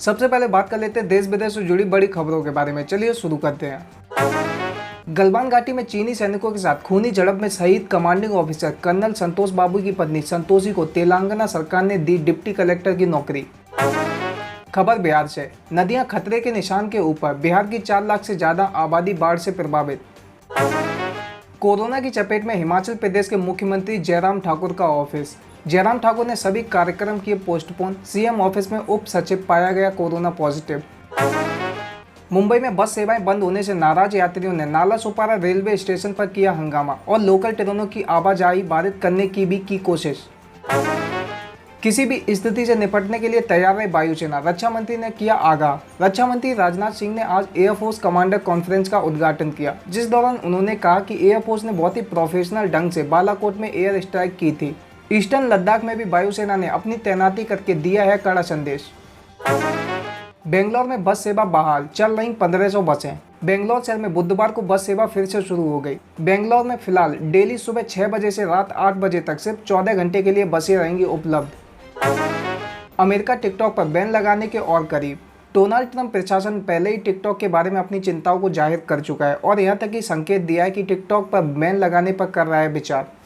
सबसे पहले बात कर लेते हैं देश विदेश से जुड़ी बड़ी खबरों के बारे में। चलिए शुरू करते हैं। गलवान घाटी में चीनी सैनिकों के साथ खूनी झड़प में शहीद कमांडिंग ऑफिसर कर्नल संतोष बाबू की पत्नी संतोषी को तेलंगाना सरकार ने दी डिप्टी कलेक्टर की नौकरी। खबर बिहार से। नदियां खतरे के निशान के ऊपर। बिहार की 4 लाख से ज्यादा आबादी बाढ़ से प्रभावित। कोरोना की चपेट में हिमाचल प्रदेश के मुख्यमंत्री जयराम ठाकुर का ऑफिस। जयराम ठाकुर ने सभी कार्यक्रम किए पोस्टपोन। सीएम ऑफिस में उप सचिव पाया गया कोरोना पॉजिटिव। मुंबई में बस सेवाएं बंद होने से नाराज यात्रियों ने नाला सुपारा रेलवे स्टेशन पर किया हंगामा और लोकल ट्रेनों की आवाजाही बाधित करने की भी की कोशिश। किसी भी स्थिति से निपटने के लिए तैयार है वायुसेना। रक्षा मंत्री ने किया आगाह। रक्षा मंत्री राजनाथ सिंह ने आज एयरफोर्स कमांडर कॉन्फ्रेंस का उद्घाटन किया, जिस दौरान उन्होंने कहा कि एयरफोर्स ने बहुत ही प्रोफेशनल ढंग से बालाकोट में एयर स्ट्राइक की थी। ईस्टर्न लद्दाख में भी वायुसेना ने अपनी तैनाती करके दिया है कड़ा संदेश। बेंगलोर में बस सेवा बहाल, चल रही 1500 बसें। बेंगलोर शहर में बुधवार को बस सेवा फिर से शुरू हो गई। बेंगलोर में फिलहाल डेली सुबह 6 बजे से रात 8 बजे तक सिर्फ 14 घंटे के लिए बसें रहेंगी उपलब्ध। अमेरिका टिकटॉक पर बैन लगाने के और करीब। डोनाल्ड ट्रंप प्रशासन पहले ही टिकटॉक के बारे में अपनी चिंताओं को जाहिर कर चुका है और यहाँ तक कि संकेत दिया है कि टिकटॉक पर बैन लगाने पर कर रहा है विचार।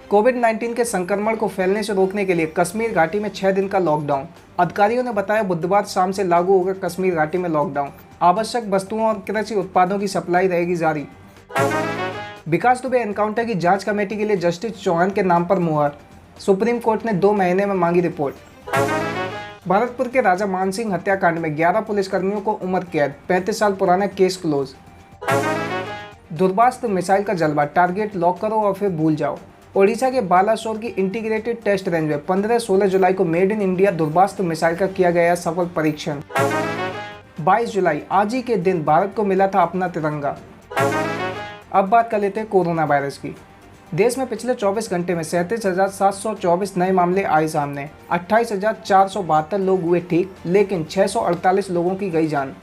कोविड-19 के संक्रमण को फैलने से रोकने के लिए कश्मीर घाटी में 6 दिन का लॉकडाउन। अधिकारियों ने बताया बुधवार शाम से लागू होगा कश्मीर घाटी में लॉकडाउन। आवश्यक वस्तुओं और कृषि उत्पादों की सप्लाई रहेगी जारी। विकास दुबे एनकाउंटर की जांच कमेटी के लिए जस्टिस चौहान के नाम पर मुहर। सुप्रीम कोर्ट ने 2 महीने में मांगी रिपोर्ट। भरतपुर के राजा मानसिंह हत्याकांड में 11 पुलिसकर्मियों को उम्र कैद। 35 साल पुराना केस क्लोज। ध्रुवास्त्र मिसाइल का जलवा, टारगेट लॉक करो और फिर भूल जाओ। ओडिशा के बालासोर की इंटीग्रेटेड टेस्ट रेंज में 15-16 जुलाई को made in India Dhruvastra missile का किया गया सफल परीक्षण। 22 जुलाई आज ही के दिन भारत को मिला था अपना तिरंगा। अब बात कर लेते हैं कोरोना वायरस की। देश में पिछले 24 घंटे में 37,724 नए मामले आए सामने। 28,472 लोग हुए ठीक, लेकिन 648 लोगों की गई जान।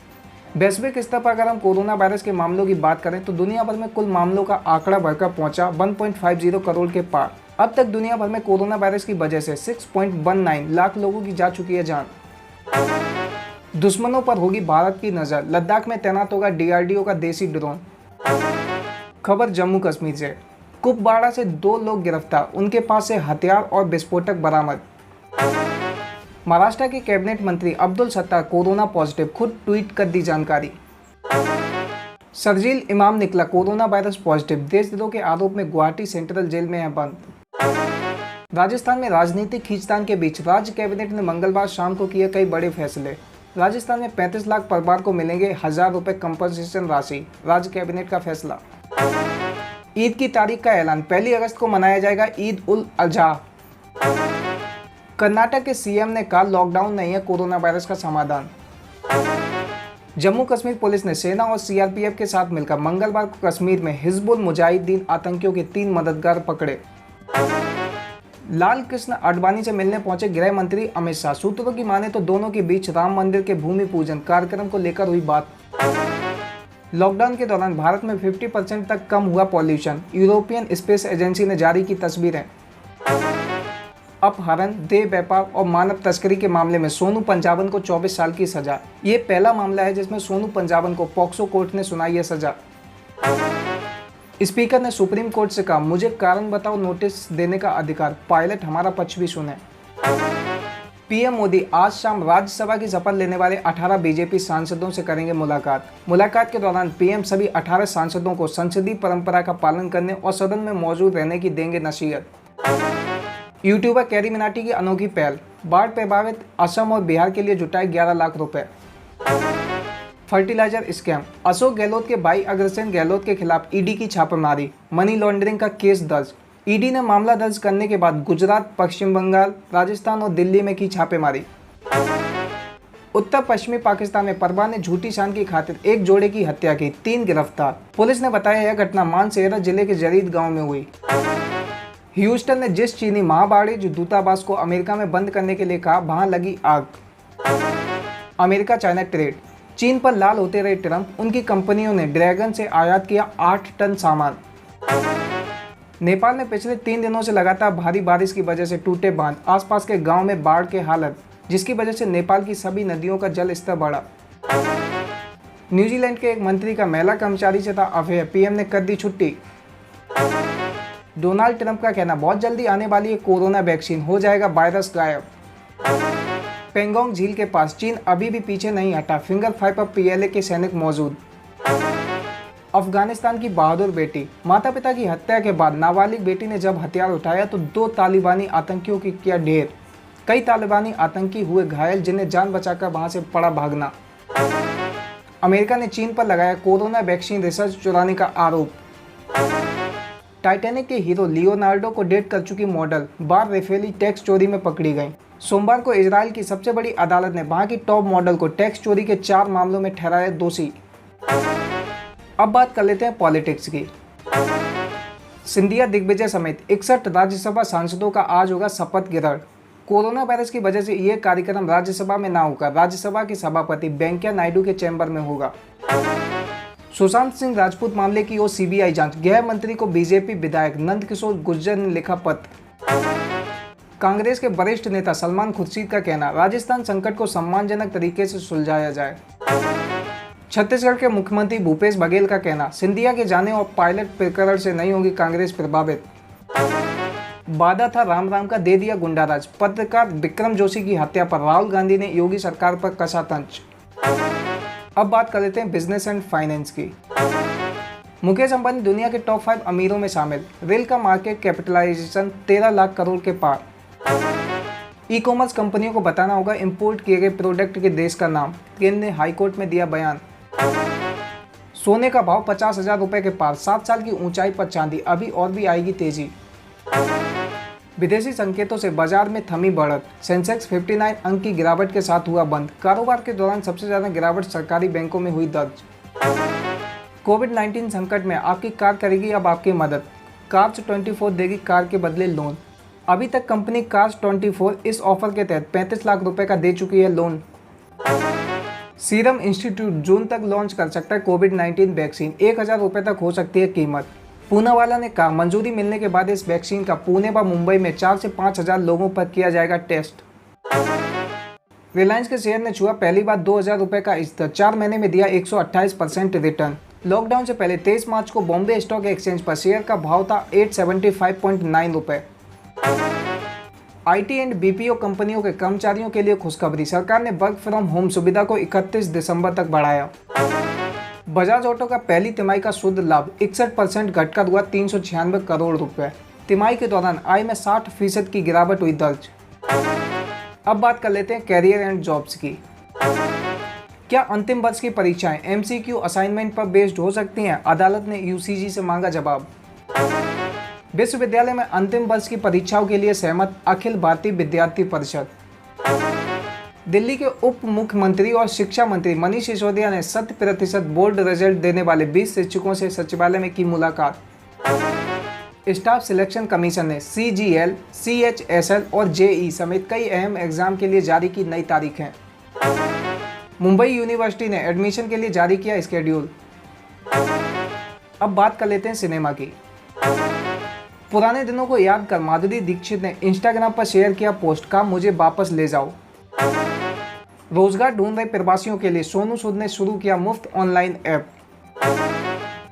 वैश्विक स्तर पर अगर हम कोरोना वायरस के मामलों की बात करें तो दुनिया भर में कुल मामलों का आंकड़ा बढ़कर पहुंचा 1.50 करोड़ के पार। अब तक दुनिया भर में कोरोना वायरस की वजह से 6.19 लाख लोगों की जा चुकी है जान। दुश्मनों पर होगी भारत की नजर। लद्दाख में तैनात होगा डीआरडीओ का देसी ड्रोन। खबर जम्मू कश्मीर से। कुपवाड़ा से 2 लोग गिरफ्तार, उनके पास से हथियार और विस्फोटक बरामद। महाराष्ट्र के कैबिनेट मंत्री अब्दुल सत्तार कोरोना पॉजिटिव, खुद ट्वीट कर दी जानकारी। शर्जील इमाम निकला कोरोना वायरस पॉजिटिव, देशद्रोह के आरोप में गुवाहाटी सेंट्रल जेल में है बंद। राजस्थान में राजनीतिक खींचतान के बीच राज्य कैबिनेट ने मंगलवार शाम को किए कई बड़े फैसले। राजस्थान में 35 लाख परिवार को मिलेंगे 1000 रुपए कंपनसेशन राशि, राज्य कैबिनेट का फैसला। ईद की तारीख का ऐलान, 1 अगस्त को मनाया जाएगा ईद उल अजहा। कर्नाटक के सीएम ने कहा लॉकडाउन नहीं है कोरोना वायरस का समाधान। जम्मू कश्मीर पुलिस ने सेना और सीआरपीएफ के साथ मिलकर मंगलवार को कश्मीर में हिजबुल मुजाहिदीन आतंकियों के 3 मददगार पकड़े। लाल कृष्ण आडवाणी से मिलने पहुंचे गृह मंत्री अमित शाह। सूत्रों की माने तो दोनों के बीच राम मंदिर के भूमि पूजन कार्यक्रम को लेकर हुई बात। लॉकडाउन के दौरान भारत में 50% तक कम हुआ पॉल्यूशन। यूरोपियन स्पेस एजेंसी ने जारी की तस्वीरें। अपहरण, देह व्यापार और मानव तस्करी के मामले में सोनू पंजाबन को 24 साल की सजा। ये पहला मामला है जिसमें सोनू पंजाबन को पॉक्सो कोर्ट ने सुनाई है सजा। स्पीकर ने सुप्रीम कोर्ट से कहा मुझे कारण बताओ नोटिस देने का अधिकार, पायलट हमारा पक्ष भी सुने। पीएम मोदी आज शाम राज्यसभा की शपथ लेने वाले 18 बीजेपी सांसदों से करेंगे मुलाकात। मुलाकात के दौरान पीएम सभी 18 सांसदों को संसदीय परंपरा का पालन करने और सदन में मौजूद रहने की देंगे नसीहत। यूट्यूबर कैरी मिनाटी की अनोखी पहल, बाढ़ प्रभावित असम और बिहार के लिए जुटाए 11 लाख रुपए। फर्टिलाइजर स्कैम, अशोक गहलोत के भाई अग्रसेन गहलोत के खिलाफ ईडी की छापेमारी, मनी लॉन्ड्रिंग का केस दर्ज। ईडी ने मामला दर्ज करने के बाद गुजरात, पश्चिम बंगाल, राजस्थान और दिल्ली में की छापेमारी। उत्तर पश्चिमी पाकिस्तान में परवा ने झूठी शान की खातिर एक जोड़े की हत्या की, 3 गिरफ्तार। पुलिस ने बताया यह घटना मानसेरा जिले के जरीद गांव में हुई। ह्यूस्टन ने जिस चीनी महावाणिज्य दूतावास को अमेरिका में बंद करने के लिए कहा, वहां लगी आग। अमेरिका चाइना ट्रेड, चीन पर लाल होते रहे ट्रंप, उनकी कंपनियों ने ड्रैगन से आयात किया 8 टन सामान। नेपाल में पिछले 3 दिनों से लगातार भारी बारिश की वजह से टूटे बांध, आसपास के गांव में बाढ़ के हालत। जिसकी वजह से नेपाल की सभी नदियों का जल स्तर बढ़ा। न्यूजीलैंड के एक मंत्री का महिला कर्मचारी से था अफेयर, पीएम ने कर दी छुट्टी। डोनाल्ड ट्रंप का कहना, बहुत जल्दी आने वाली है कोरोना वैक्सीन, हो जाएगा वायरस गायब। पेंगोंग झील के पास चीन अभी भी पीछे नहीं हटा, फिंगर 5 पर पीएलए के सैनिक मौजूद। अफगानिस्तान की बहादुर बेटी, माता पिता की हत्या के बाद नाबालिग बेटी ने जब हथियार उठाया तो 2 तालिबानी आतंकियों की किया ढेर। कई तालिबानी आतंकी हुए घायल, जिन्हें जान बचाकर वहां से पड़ा भागना। अमेरिका ने चीन पर लगाया कोरोना वैक्सीन रिसर्च चुराने का आरोप। टाइटैनिक के हीरो लियोनार्डो को डेट कर चुकी मॉडल बार रेफेली टैक्स चोरी में पकड़ी गई। सोमवार को इजराइल की सबसे बड़ी अदालत ने वहां की टॉप मॉडल को टैक्स चोरी के 4 मामलों में ठहराया दोषी। अब बात कर लेते हैं पॉलिटिक्स की। सिंधिया दिग्विजय समेत 61 राज्यसभा सांसदों का आज होगा शपथ ग्रहण। कोरोना वायरस की वजह से ये कार्यक्रम राज्यसभा में ना होकर राज्यसभा के सभापति वेंकैया नायडू के चैम्बर में होगा। सुशांत सिंह राजपूत मामले की ओर सीबीआई जांच, गृह मंत्री को बीजेपी विधायक नंदकिशोर गुर्जर ने लिखा पत्र। कांग्रेस के वरिष्ठ नेता सलमान खुर्शीद का कहना, राजस्थान संकट को सम्मानजनक तरीके से सुलझाया जाए। छत्तीसगढ़ के मुख्यमंत्री भूपेश बघेल का कहना, सिंधिया के जाने और पायलट प्रकरण से नहीं होगी कांग्रेस प्रभावित। वादा था राम राम का, दे दिया गुंडाराज। पत्रकार विक्रम जोशी की हत्या पर राहुल गांधी ने योगी सरकार पर कसा तंज। अब बात कर लेते हैं बिजनेस एंड फाइनेंस की। मुकेश अंबानी दुनिया के टॉप 5 अमीरों में शामिल। रेल का मार्केट कैपिटलाइजेशन 13 लाख करोड़ के पार। ई कॉमर्स कंपनियों को बताना होगा इंपोर्ट किए गए प्रोडक्ट के देश का नाम, केंद्र ने हाईकोर्ट में दिया बयान। सोने का भाव 50,000 रुपए के पार, 7 साल की ऊंचाई पर चांदी, अभी और भी आएगी तेजी। विदेशी संकेतों से बाजार में थमी बढ़त, सेंसेक्स 59 अंक की गिरावट के साथ हुआ बंद। कारोबार के दौरान सबसे ज्यादा गिरावट सरकारी बैंकों में हुई दर्ज। कोविड-19 संकट में आपकी कार करेगी अब आपकी मदद। कार्स 24 देगी कार के बदले लोन। अभी तक कंपनी कार्स 24 इस ऑफर के तहत 35 लाख रुपए का दे चुकी है लोन। सीरम इंस्टीट्यूट जून तक लॉन्च कर सकता है कोविड-19 वैक्सीन, 1000 रुपए तक हो सकती है कीमत। पूनावाला ने कहा, मंजूरी मिलने के बाद इस वैक्सीन का पुणे व मुंबई में 4 से 5 हजार लोगों पर किया जाएगा टेस्ट। रिलायंस के शेयर ने छुआ पहली बार 2000 रुपए का स्तर, 4 महीने में दिया 128% रिटर्न। लॉकडाउन से पहले 23 मार्च को बॉम्बे स्टॉक एक्सचेंज पर शेयर का भाव था 875.9 रुपए। आईटी एंड बीपीओ कंपनियों के कर्मचारियों के लिए खुशखबरी, सरकार ने वर्क फ्रॉम होम सुविधा को 31 दिसंबर तक बढ़ाया। बजाज ऑटो का पहली तिमाही का शुद्ध लाभ 61% घटकर हुआ 396 करोड़ रुपए। तिमाही के दौरान आय में 60% की गिरावट हुई दर्ज। अब बात कर लेते हैं कैरियर एंड जॉब्स की। क्या अंतिम वर्ष की परीक्षाएं एमसीक्यू असाइनमेंट पर बेस्ड हो सकती हैं? अदालत ने यूजीसी से मांगा जवाब। विश्वविद्यालय में अंतिम वर्ष की परीक्षाओं के लिए सहमत अखिल भारतीय विद्यार्थी परिषद। दिल्ली के उप मुख्यमंत्री और शिक्षा मंत्री मनीष सिसोदिया ने 100% बोर्ड रिजल्ट देने वाले 20 शिक्षकों से सचिवालय में की मुलाकात। स्टाफ सिलेक्शन कमीशन ने CGL, CHSL और JEE समेत कई अहम एग्जाम के लिए जारी की नई तारीखें। मुंबई यूनिवर्सिटी ने एडमिशन के लिए जारी किया स्केड्यूल। अब बात कर लेते हैं सिनेमा की। पुराने दिनों को याद कर माधुरी दीक्षित ने इंस्टाग्राम पर शेयर किया पोस्ट, कहा मुझे वापस ले जाओ। रोजगार ढूंढ रहे प्रवासियों के लिए सोनू सूद ने शुरू किया मुफ्त online app.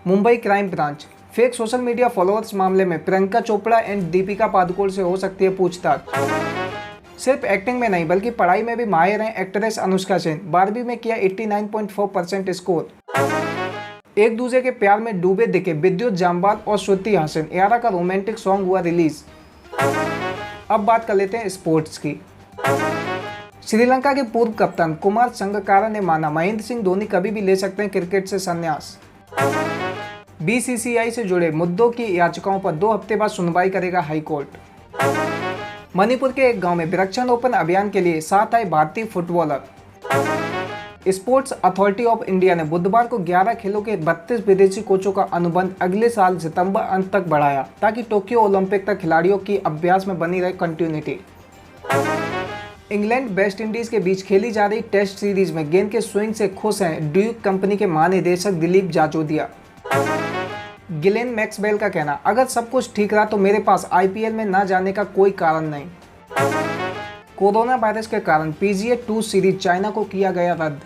Mumbai crime branch, fake social media followers मामले में प्रियंका चोपड़ा एंड दीपिका पादुकोण से हो सकती है पूछताछ। सिर्फ एक्टिंग में नहीं बल्कि पढ़ाई में भी माहिर हैं एक्ट्रेस अनुष्का सेन, 12वीं में किया 89.4% स्कोर। एक दूसरे के प्यार में डूबे दिखे विद्युत जामवाल और श्रुति हासन, यारा का रोमांटिक सॉन्ग हुआ रिलीज। अब बात कर लेते हैं स्पोर्ट्स की। श्रीलंका के पूर्व कप्तान कुमार संगकारा ने माना महेंद्र सिंह धोनी कभी भी ले सकते हैं क्रिकेट से संन्यास। बीसीसीआई से जुड़े मुद्दों की याचिकाओं पर 2 हफ्ते बाद सुनवाई करेगा हाईकोर्ट। मणिपुर के एक गांव में वृक्षारोपण अभियान के लिए 7 आए भारतीय footballer. Sports authority of India ने बुधवार को 11 खेलों के 32 विदेशी कोचों का अनुबंध अगले साल सितंबर अंत तक बढ़ाया, ताकि टोक्यो ओलंपिक तक खिलाड़ियों की अभ्यास में बनी रहे कंटिन्यूटी। इंग्लैंड वेस्ट इंडीज के बीच खेली जा रही टेस्ट सीरीज में गेंद के स्विंग से खुश हैं ड्यूक कंपनी के महानिदेशक दिलीप जाजोदिया। गिलेन मैक्सवेल का कहना, अगर सब कुछ ठीक रहा तो मेरे पास IPL में ना जाने का कोई कारण नहीं। कोरोना वायरस के कारण PGA टूर सीरीज चाइना को किया गया रद्द।